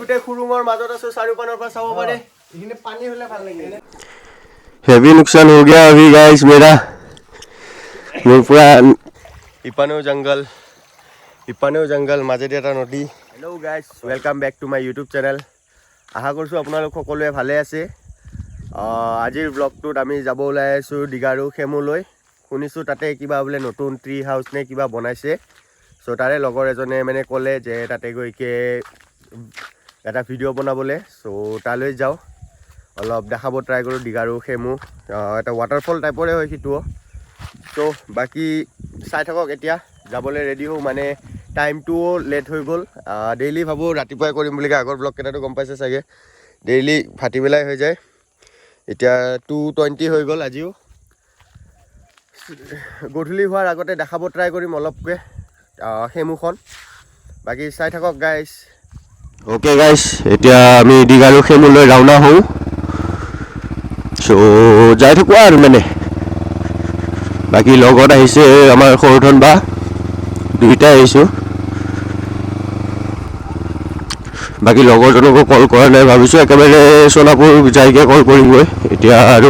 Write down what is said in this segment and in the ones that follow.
গোটেই খুৰুঙৰ মাজত আছো চাৰিওপানৰ পৰা চাব পাৰে এইখিনি পানী হলে ভাল লাগে हेवी नुकसान हो गया अभी गाइस मेरा पूरा इपानेও जंगल মাজেদি এটা নদী hello' guys welcome back to my YouTube channel আশা কৰিছো আপোনালোক সকলোৱে ভালে আছে আজিৰ ব্লগটোত আমি যাব ওলাই আছো দিগাৰু খেমুলৈ শুনিছো তাতে কিবা বোলে নতুন ট্ৰি হাউস নে কিবা বনাইছে সো তাৰে লগৰ এজনে মানে ক'লে যে তাতে গৈকে এটা ভিডিঅ' বনাবলৈ সো তালৈ যাও অলপ দেখাব ট্ৰাই কৰো দিগাৰু খেমু এটা ওয়াটাৰফল টাইপৰে হয় কিটো সো বাকি চাই থাকক এতিয়া যাবলৈ ৰেডি হও মানে টাইমটো লেট হৈ গ'ল ডেইলি ভাবো ৰাতিপুৱাই কৰিম বুলি আগৰ ব্লগ কেটাটো গম পাইছে চাগে ডেইলি ফাটি বেলাই হৈ যায় এতিয়া 2:20 হৈ গ'ল আজিও গধূলি হোৱাৰ আগতে দেখাব ট্ৰাই কৰিম অলপকে খেমুখন বাকি চাই থাকক গাইস ওকে গাইস এতিয়া আমি দিগাৰু খেমুলৈ ৰাওনা হওঁ সো যাই থাকো আৰু মানে বাকি লগত আহিছে আমাৰ খৰধন বা দুইটা আহিছো বাকি লগৰজনকো কল কৰা নাই ভাবিছো একেবাৰে সোনাপুৰ যাইকে কল কৰিমগৈ এতিয়া আৰু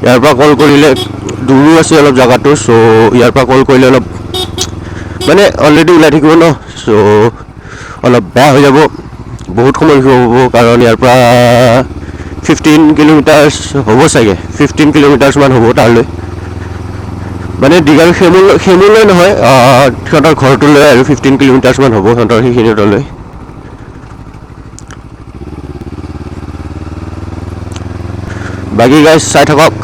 ইয়াৰ পৰা কল কৰিলে দূৰো আছে অলপ জায়গাটো সো ইয়াৰ পৰা কল কৰিলে অলপ মানে অলৰেডি ওলাই থাকিব ন সো অলপ বেয়া হৈ যাব বহুত সময় হ'ব কাৰণ ইয়াৰ পৰা 15 কিলোমিটাৰছ হ'ব চাগে 15 কিলোমিটাৰছ মান হ'ব তালৈ মানে দিগাৰু খেমুলৈ নহয় সিহঁতৰ ঘৰটোলৈ আৰু 15 কিলোমিটাৰছ মান হ'ব সিহঁতৰ সেইখিনিলৈ বাকি গাইস চাই থাকক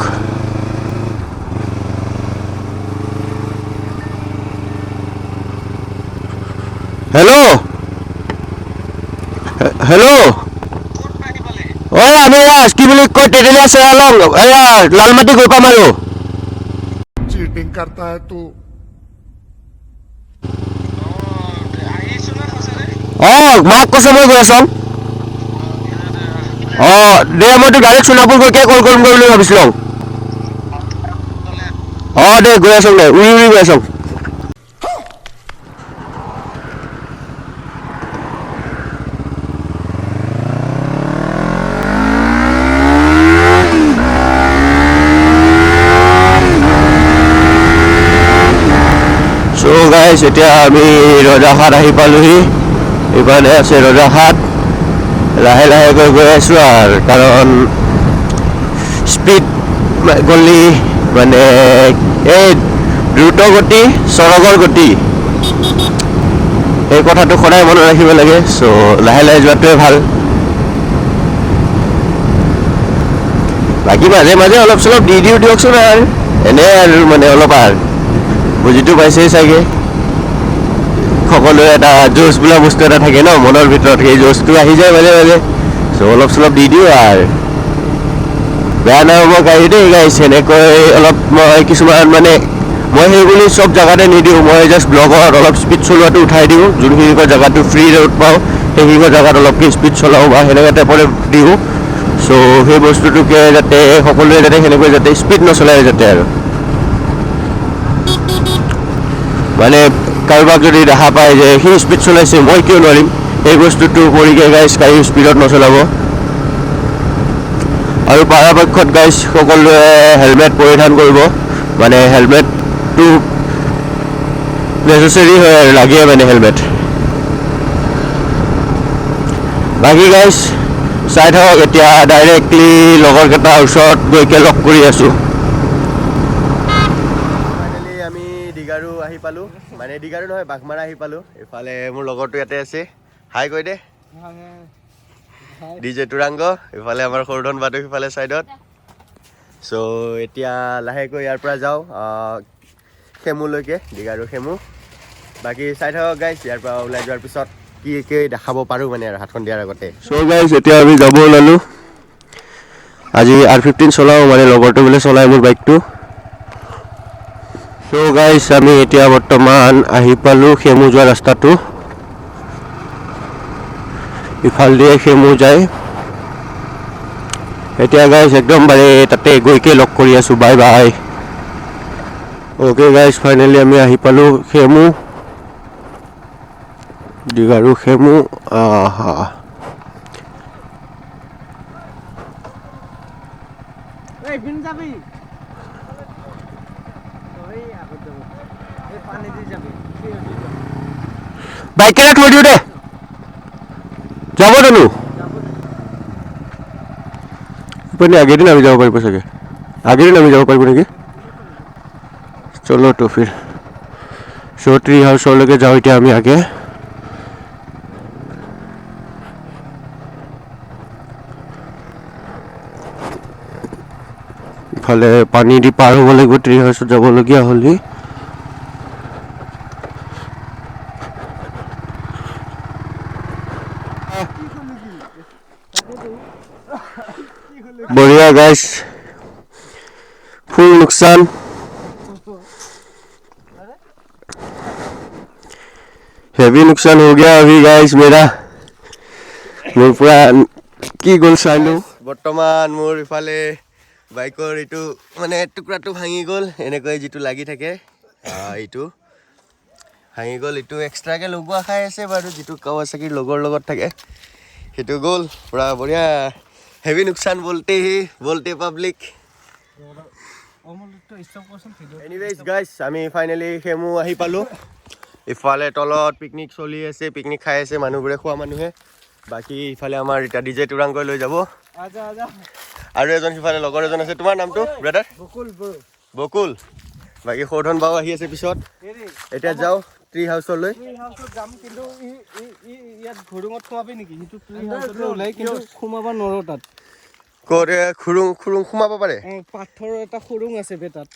হেল্ল' হেল্ল' আমি কি বুলি কয় টেটেলিয়া চেৰালং এয়া লালমাটি গৈ পাম আৰু चीटिंग करता है तू মাক কৈছে মই গৈ আছো দে মইতো ডাইৰেক্ট সোণাপুৰ গৈকে কল কৰিম বুলি ভাবিছিলো দে গৈ আছো দে উৰি উৰি গৈ আছো গাইস এতিয়া আমি ৰজাহাট আহি পালোহি ইফালে আছে ৰজাহাট লাহে লাহে গৈ আছো আৰু কাৰণ স্পীড গলি মানে এই দ্ৰুত গতি চৰগৰ গতি এই কথাটো সদায় মনত ৰাখিব লাগে সো লাহে লাহে যোৱাটোৱে ভাল বাকী মাজে মাজে অলপ চলপ দি দিয়কচোন আৰু এনে আৰু মানে অলপ আৰু বুজিটো পাইছেই চাগে সকলোৰে এটা জোচ বোলা বস্তু এটা থাকে ন মনৰ ভিতৰত সেই জোচটো আহি যায় মাজে মাজে সো অলপ চলপ দি দিওঁ আৰু বেয়া নহ'ব গাড়ী দেই গাইছ এনেকৈ অলপ মই কিছুমান মানে মই সেই বুলি চব জেগাতে নিদিওঁ মই জাষ্ট ব্লগত অলপ স্পীড চলোৱাটো উঠাই দিওঁ যোনখিনি জেগাটো ফ্ৰী ৰোড পাওঁ সেইখিনি জেগাত অলপকৈ স্পীড চলাওঁ বা সেনেকুৱা টাইপৰে দিওঁ সো সেই বস্তুটোকে যাতে সকলোৱে যাতে সেনেকৈ যাতে স্পীড নচলায় যাতে আৰু মানে কাৰোবাক যদি দেখা পায় যে সি স্পীড চলাইছে মই কিয় নোৱাৰিম এই বস্তুটো কৰিকে গাইছ গাড়ী স্পীডত নচলাব আৰু পৰাপক্ষত গাইছ সকলোৱে হেলমেট পৰিধান কৰিব মানে হেলমেটটো নেচেচাৰী হয় আৰু লাগে মানে হেলমেট বাকী গাইছ চাই থাকক এতিয়া ডাইৰেক্টলি লগৰকেইটাৰ ওচৰত গৈকে লগ কৰি আছোঁ দিগাৰু আহি পালো মানে দিগাৰু নহয় বাঘমাৰা আহি পালো ইফালে মোৰ লগৰটো ইয়াতে আছে হাই কৈ দে ডিজে তুৰাংগ ইফালে আমাৰ খৰধন বাদু ইফালে সাইডত সো এতিয়া লাহেকৈ ইয়াৰ পৰা যাও খেমুলৈকে দিগাৰু খেমু বাকি চাই থাকক গাইস ইয়াৰ পৰা ওলাই যোৱাৰ পিছত কি কি দেখাব পাৰো মানে আৰু হাতখন দিয়াৰ আগতে সো গাইস এতিয়া আমি যাব ওলালো আজি R15 চলাও মানে লগৰটো বলে চলাই মোৰ বাইকটো সো গাইস আমি এতিয়া বৰ্তমান আহি পালো খেমু যোৱা ৰাস্তাটো ইফাল দিয়ে খেমু যায় এতিয়া গাইস একদম বাৰে তাতে গৈকে লক কৰি আছো bye bye okay guys finally আমি আহি পালো খেমু দিগাৰু খেমু যাবি তই আগত যাব এই পানী দি যাবি বাইক কেনে থৈ দিওঁ দে যাব জানো আপুনি আগেদি নামি যাব পাৰিব চাগে আগেদি নামি যাব পাৰিব নেকি চলো তো ফিৰ চ' ট্ৰি হাউচলৈকে যাওঁ এতিয়া আমি আগে ইফালে পানী দি পাৰ হ'ব লাগিব ট্ৰি হাউচত যাবলগীয়া হ'লে बढ़िया गाइस फुल नुकसान हेवी नुकसान हो गया अभी गाइस मेरा मोर पूरा की गल चाइलो बर्तमान मोर इफाले बाइकर इटू माने टुकराटू भांगी गल एनेকৈ जितु লাগি থাকে ইটু ভাঙি গল ইটু এক্সট্ৰাকে লগোৱা খাই আছে বাৰু जितु কাৱাসাকি লগৰ লগত থাকে হেতু গল পুৰা বঢ়িয়া হেভি নুকसान बोलते पब्लिक एनिवेज गाइस আমি ফাইনালি খেমু আহি পালো ইফালে তলত পিকনিক চলি আছে পিকনিক খাই আছে মানুহবোৰে খোৱা মানুহে বাকি ইফালে আমাৰ এটা ডিজে তুৰাংকৈ লৈ যাব আজা আজা আৰু এজন ইফালে লগৰ এজন আছে তোমাৰ নামটো ব্ৰাদাৰ বকুল বাকি খোধন বাও আহি আছে পিছত এটা যাও ট্ৰি হাউচলৈ ট্ৰি হাউচত যাম কিন্তু ইয়াত ঘৰুঙত খোৱাবি নেকি হিটো ট্ৰি হাউচত ওলাই কিন্তু খুমাবা নৰ তাত কৰে খুৰুং খুমাব পাৰে পাথৰ এটা খুৰুং আছে বেটাত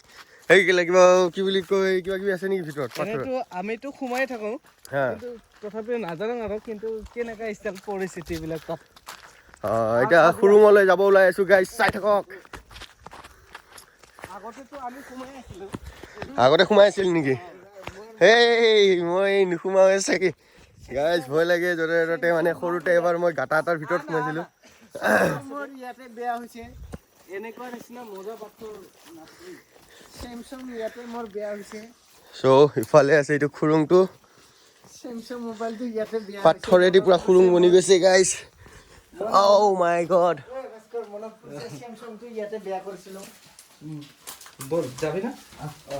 এই কিবা কি বুলি কয় কিবা কিবি আছে নেকি ভিতৰত পাথৰ এনেটো আমিতো খুমাই থাকো হ্যাঁ কিন্তু তথাপি নাজানো আৰু কিন্তু কেনেকা ষ্টাইল পৰিস্থিতি বিলাক তাত এটা খুৰুঙলৈ যাব ওলাই আছো গাইস চাই থাকক আগতেতো আমি খুমাই আছিলো আগতে খুমাই আছিল নেকি হেই মই নুখুমাও চাগে গাইস ভয় লাগে জৰে জৰে মানে সৰুতে এবাৰ মই গাটা এটাৰ ভিতৰত সোমাইছিলো মোৰ ইয়াতে বেয়া হৈছে এনেকুৱা নিচিনা মজা পাথৰ নাছিল স্যামসাং ইয়াতে মোৰ বেয়া হৈছে সো ইফালে আছে এইটো খুৰুংটো স্যামসাং মোবাইলটো ইয়াতে বেয়া পাথৰেদি পুৰা খুৰুং বনি গৈছে গাইস ও মাই গড স্যামসাংটো ইয়াতে বেয়া কৰিছিল বল যাবি না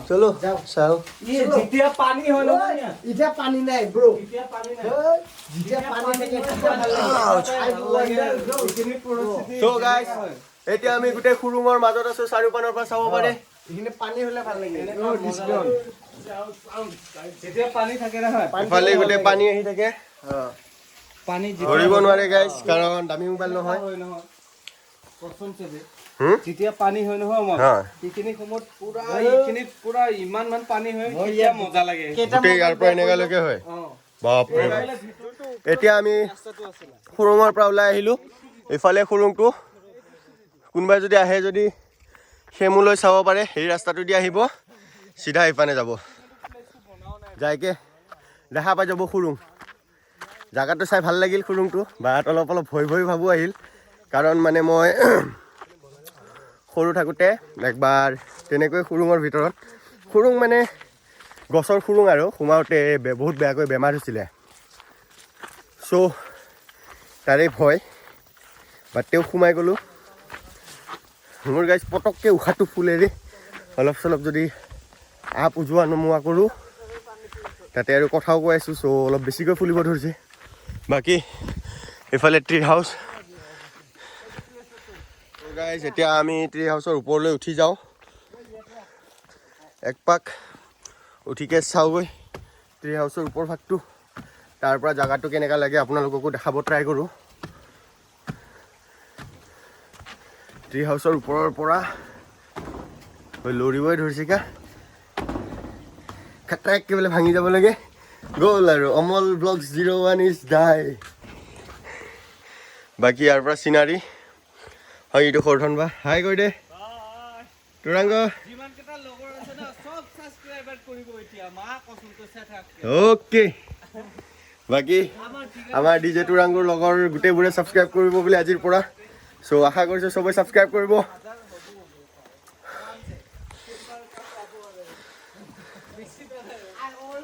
চলো চাও যেতিয়া পানী হয় না এতিয়া পানী নাই ব্ৰো এতিয়া পানী নাই যেতিয়া পানী থাকে সো গাইস এতিয়া আমি গুটে খুৰুঙৰ মাজত আছো চাৰিওপানৰ পৰা চাব পাৰে ইনে পানী হলে ভাল লাগে যেতিয়া পানী থাকে না ইফালে গুটে পানী আহি থাকে পানী ধৰিব নোৱাৰে গাইস কাৰণ দামী মোবাইল নহয় প্ৰথম চেবে যেতিয়া পানী হয় নহয় মই এইখিনি সময়ত পুৰা ইমান পানী হয় কেতিয়া মজা লাগে গোটেই ইয়াৰ পৰা এনেগালৈকে হয় বাপ ৰে এতিয়া আমি খুৰুঙৰ পৰা ওলাই আহিলো ইফালে খুৰুংটো কোনবাই যদি আহে যদি খেমুলৈ চাব পাৰে এই ৰাস্তাটো দি আহিব সিধা ইফানে যাব যাইকে দেখা পাই যাব খুৰুং জায়গাটো চাই ভাল লাগিল খুৰুংটো বাট অলপ ভয় ভাবো আহিল কাৰণ মানে মই সৰু থাকোতে একবাৰ তেনেকৈ খুৰুঙৰ ভিতৰত খুৰুং মানে গছৰ খুৰুং আৰু সোমাওতে বহুত বেয়াকৈ বেমাৰ হৈছিলে সো তাৰে ভয় বাট তেও সোমাই গ'লো মোৰ গাইছ পটককৈ উশাহটো ফুলেৰে অলপ চলপ যদি আপ উজোৱা নমোৱা কৰোঁ তাতে আৰু কথাও কৈ আছোঁ চ' অলপ বেছিকৈ ফুলিব ধৰিছে বাকী এইফালে ট্ৰি হাউচ গাইছ এতিয়া আমি ট্ৰি হাউচৰ ওপৰলৈ উঠি যাওঁ এক পাক উঠিকে চাওঁগৈ ট্ৰি হাউচৰ ওপৰ ভাগটো তাৰ পৰা জাগাটো কেনেকা লাগে আপোনালোককো দেখাব ট্ৰাই কৰোঁ ট্ৰি হাউচৰ ওপৰৰ পৰা লৰিবই ধৰিছে কা খাটাককে বোলে ভাঙি যাব লাগে গ'ল আৰু অমল ব্লগছ 01 ইজ ডাই বাকী ইয়াৰ পৰা চিনাৰী হয় এইটো খৰধন বা হাই কৈ দে তুৰাংগ যিমান কেটা লগৰ আছে না সব সাবস্ক্ৰাইবাৰ কৰিব এতিয়া মা কসুটো সেটা ওকে বাকি আমাৰ ডিজে তুৰাংগৰ লগৰ গুটেইবোৰে সাবস্ক্ৰাইব কৰিব বুলি আজিৰ পৰা সো আশা কৰিছো সবাই সাবস্ক্ৰাইব কৰিব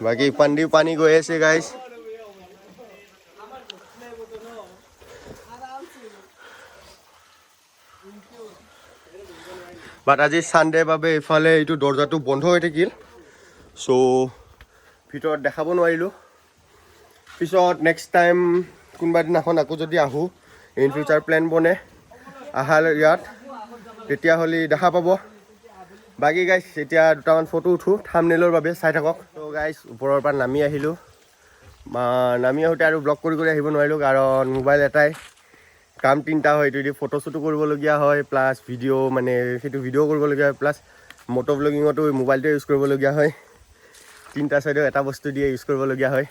বাকি পানী গৈ আছে গাইস বাট আজি ছানডে বাবে ইফালে এইটো দৰ্জাটো বন্ধ হৈ থাকিল চ' ভিতৰত দেখাব নোৱাৰিলোঁ পিছত নেক্সট টাইম কোনোবা দিনাখন আকৌ যদি আহোঁ ইন ফিউচাৰ প্লেন বনে আহাৰ ইয়াত তেতিয়াহ'লে দেখা পাব বাকী গাইছ এতিয়া দুটামান ফটো উঠোঁ থাম্বনেইলৰ বাবে চাই থাকক ত' গাইছ ওপৰৰ পৰা নামি আহিলোঁ নামি আহোঁতে আৰু ব্লগ কৰি আহিব নোৱাৰিলোঁ কাৰণ মোবাইল এটাই কাম তিনিটা হয় এইটো দি ফটো চটো কৰিবলগীয়া হয় প্লাছ ভিডিঅ' মানে সেইটো ভিডিঅ' কৰিবলগীয়া হয় প্লাছ মটো ব্লগিঙতো মোবাইলটোৱে ইউজ কৰিবলগীয়া হয় তিনিটা চাইডেও এটা বস্তু দিয়ে ইউজ কৰিবলগীয়া হয়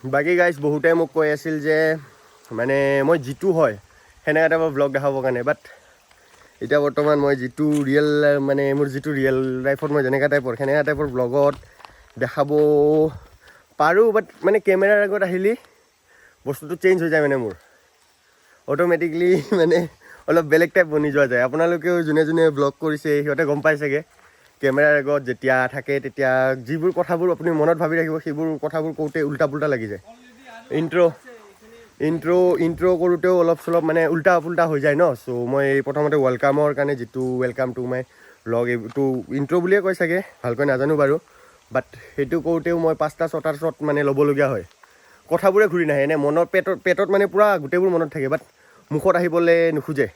বাকী গাইজ বহুতে মোক কৈ আছিল যে মানে মই যিটো হয় সেনেকুৱা টাইপৰ ব্লগ দেখাবৰ কাৰণে বাট এতিয়া বৰ্তমান মই যিটো ৰিয়েল মানে মোৰ যিটো ৰিয়েল লাইফত মই যেনেকুৱা টাইপৰ সেনেকুৱা টাইপৰ ব্লগত দেখাব পাৰোঁ বাট মানে কেমেৰাৰ আগত আহিলে বস্তুটো চেঞ্জ হৈ যায় মানে মোৰ অট'মেটিকলি মানে অলপ বেলেগ টাইপ বনি যোৱা যায় আপোনালোকেও যোনে যোনে ব্লগ কৰিছে সিহঁতে গম পাই চাগে কেমেৰাৰ আগত যেতিয়া থাকে তেতিয়া যিবোৰ কথাবোৰ আপুনি মনত ভাবি ৰাখিব সেইবোৰ কথাবোৰ কওঁতে উল্টা পুল্টা লাগি যায় ইণ্ট্ৰ' কৰোঁতেও অলপ চলপ মানে উল্টা পুল্টা হৈ যায় ন চ' মই প্ৰথমতে ৱেলকামৰ কাৰণে যিটো ৱেলকাম টু মাই ব্লগ এইটো ইণ্ট্ৰ' বুলিয়ে কয় চাগে ভালকৈ নাজানো বাৰু বাট সেইটো কৰোঁতেও মই 5টা 6টা শ্বট মানে ল'বলগীয়া হয় কথাবোৰে ঘূৰি নাহে এনে মনৰ পেটত মানে পূৰা গোটেইবোৰ মনত থাকে বাট মুখত আহিবলৈ নোখোজে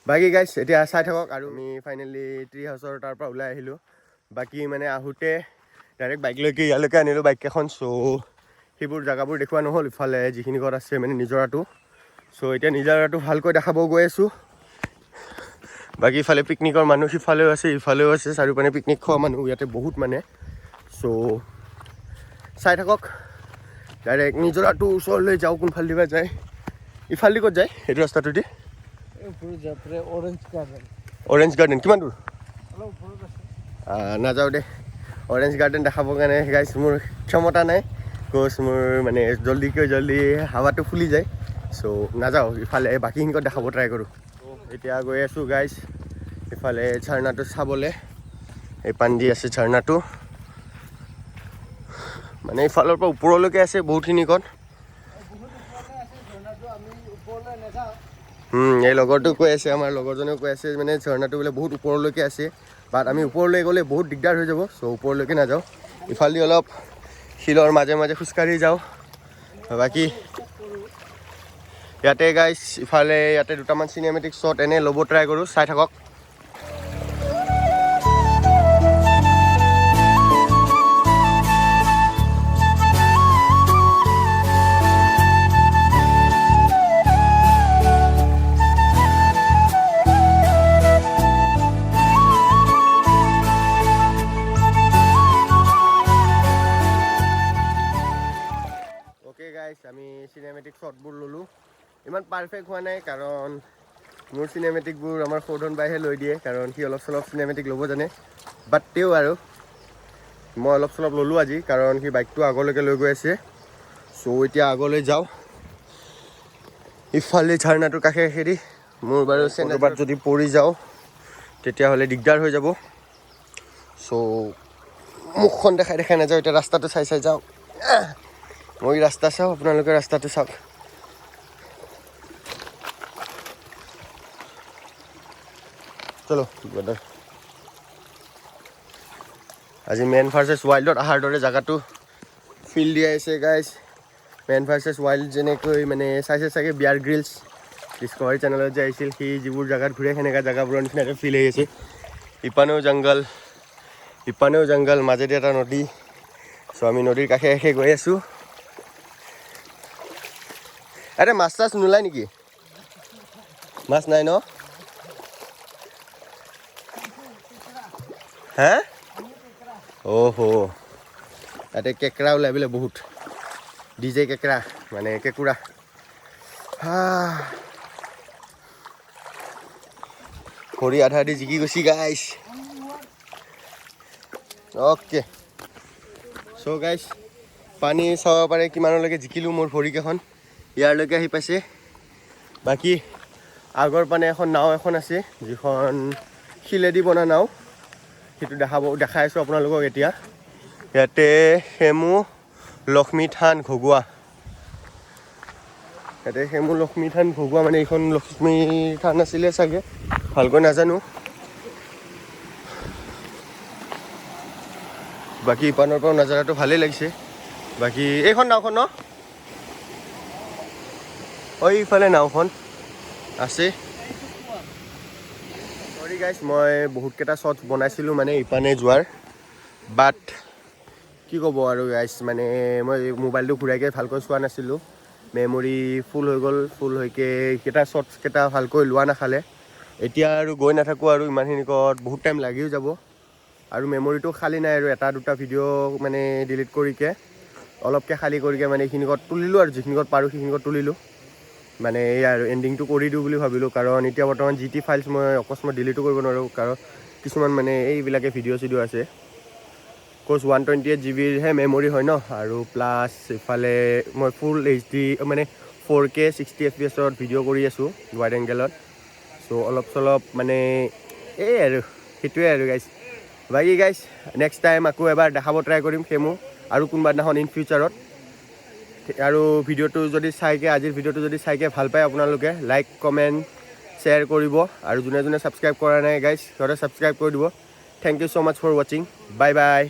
বাকী গাইজ এতিয়া চাই থাকক আৰু আমি ফাইনেলি ট্ৰি হাউচৰ তাৰ পৰা ওলাই আহিলোঁ বাকী মানে আহোঁতে ডাইৰেক্ট বাইকলৈকে ইয়ালৈকে আনিলোঁ বাইককেইখন চ' সেইবোৰ জেগাবোৰ দেখুওৱা নহ'ল ইফালে যিখিনি ঘৰত আছে মানে নিজৰাটো চ' এতিয়া নিজৰাটো ভালকৈ দেখাব গৈ আছোঁ বাকী ইফালে পিকনিকৰ মানুহ সিফালেও আছে ইফালেও আছে চাৰিওপিনে পিকনিক খোৱা মানুহ ইয়াতে বহুত মানে চ' চাই থাকক ডাইৰেক্ট নিজৰাটো ওচৰলৈ যাওঁ কোনফালে দিবা যায় ইফালে ক'ত যায় সেইটো ৰাস্তাটো দি অৰেঞ্জ গাৰ্ডেন কিমান দূৰ নাযাওঁ দে অৰেঞ্জ গাৰ্ডেন দেখাবৰ কাৰণে গাইছ মোৰ ক্ষমতা নাই কচ মোৰ মানে জল্দি হাৱাটো ফুলি যায় চ' নাযাওঁ ইফালে বাকীখিনিকত দেখাব ট্ৰাই কৰোঁ এতিয়া গৈ আছোঁ গাইছ ইফালে ঝৰ্ণাটো চাবলৈ এই পানী আছে ঝৰ্ণাটো মানে ইফালৰ পৰা ওপৰলৈকে আছে বহুতখিনিকত এই লগৰটো কৈ আছে আমাৰ লগৰজনেও কৈ আছে মানে ঝৰ্ণাটো বোলে বহুত ওপৰলৈকে আছে বাট আমি ওপৰলৈ গ'লে বহুত দিগদাৰ হৈ যাব চ' ওপৰলৈকে নাযাওঁ ইফালে অলপ শিলৰ মাজে মাজে খোজকাঢ়ি যাওঁ বাকী ইয়াতে গাইছ ইফালে ইয়াতে দুটামান চিনেমেটিক শ্বট এনে ল'ব ট্ৰাই কৰোঁ চাই থাকক আমি চিনেমেটিক শ্বটবোৰ ল'লোঁ ইমান পাৰফেক্ট হোৱা নাই কাৰণ মোৰ চিনেমেটিকবোৰ আমাৰ সৌধন বাইহে লৈ দিয়ে কাৰণ সি অলপ চলপ চিনেমেটিক ল'ব জানে বাট তেও আৰু মই অলপ চলপ ল'লোঁ আজি কাৰণ সি বাইকটো আগলৈকে লৈ গৈ আছে চ' এতিয়া আগলৈ যাওঁ ইফালে ঝৰ্ণাটোৰ কাষে কাষেদি মোৰ বাৰু চেনেলবাত যদি পৰি যাওঁ তেতিয়াহ'লে দিগদাৰ হৈ যাব চ' মুখখন দেখাই নাযাওঁ এতিয়া ৰাস্তাটো চাই যাওঁ মই ৰাস্তা চাওঁ আপোনালোকে ৰাস্তাটো চাওক চলো আজি মেন ভাৰ্চেছ ৱাইল্ডত অহাৰ দৰে জেগাটো ফিল দিয়া আছে গাইজ মেন ভাৰ্চেছ ৱাইল্ড যেনেকৈ মানে চাইছে চাগে বিয়াৰ গ্ৰিলছ ডিস্কভাৰী চেনেলত যে আহিছিল সি যিবোৰ জেগাত ঘূৰে সেনেকুৱা জেগাবোৰৰ নিচিনাকৈ ফিল আহি আছে ইপানেও জংঘল মাজেদি এটা নদী চ' আমি নদীৰ কাষে কাষে গৈ আছোঁ আৰে মাছ চাছ নোলায় নেকি মাছ নাই ন হা অ'হ ইয়াতে কেঁকৰা ওলাই বোলে বহুত ডিজে কেঁকৰা মানে কেঁকুৰা ভৰি আধা দি জিকি গৈছি গাইছ অ'কে চ' গাইছ পানী চাব পাৰে কিমানলৈকে জিকিলোঁ মোৰ ভৰিকেইখন ইয়াৰলৈকে আহি পাইছে বাকী আগৰ পানে এখন নাও এখন আছে যিখন শিলেদি বনা নাও সেইটো দেখাই আছোঁ আপোনালোকক এতিয়া ইয়াতে হেমু লক্ষ্মী থান ঘগুৱা মানে এইখন লক্ষ্মী থান আছিলে চাগে ভালকৈ নাজানো বাকী ইপানৰ পৰাও নাজাৰাটো ভালেই লাগিছে বাকী এইখন নাওখন ন ইফালে নাওখন আছে সৰি গাইছ মই বহুতকেইটা শ্বটছ বনাইছিলোঁ মানে ইপানে যোৱাৰ বাট কি ক'ব আৰু গাইছ মানে মই মোবাইলটো ঘূৰাইকৈ ভালকৈ চোৱা নাছিলোঁ মেমৰি ফুল হৈ গ'ল ফুল হৈকে এইকেইটা শ্বটছকেইটা ভালকৈ লোৱা নাখালে এতিয়া আৰু গৈ নাথাকোঁ আৰু ইমানখিনিকত বহুত টাইম লাগিও যাব আৰু মেমৰিটো খালী নাই আৰু এটা দুটা ভিডিঅ' মানে ডিলিট কৰিকৈ অলপকৈ খালী কৰিকৈ মানে এইখিনিকত তুলিলোঁ আৰু যিখিনিকত পাৰোঁ সেইখিনিকত তুলিলোঁ মানে এই আৰু এণ্ডিংটো কৰি দিওঁ বুলি ভাবিলোঁ কাৰণ এতিয়া বৰ্তমান GT ফাইলছ মই অকস্মাত ডিলিটো কৰিব নোৱাৰোঁ কাৰণ কিছুমান মানে এইবিলাকে ভিডিঅ' চিডিঅ' আছে কৰ্চ 128 GBৰহে মেমৰি হয় ন আৰু প্লাছ ইফালে মই ফুল HD মানে 4K 60 FPSত ভিডিঅ' কৰি আছোঁ ৱাইড এংগেলত চ' অলপ চলপ মানে এই আৰু সেইটোৱে আৰু গাইছ বাকী গাইছ নেক্সট টাইম আকৌ এবাৰ দেখাব ট্ৰাই কৰিম ফেমো আৰু কোনোবা দিনাখন ইন ফিউচাৰত আৰু ভিডিঅ'টো যদি চাইকে আজিৰ ভিডিঅ'টো যদি চাইকে ভাল পায় আপোনালোকে লাইক কমেণ্ট শ্বেয়াৰ কৰিব আৰু যোনে যোনে ছাবস্ক্ৰাইব কৰা নাই গাইছ সিহঁতে ছাবস্ক্ৰাইব কৰি দিব thank you so' much for ৱাচিং বাই বাই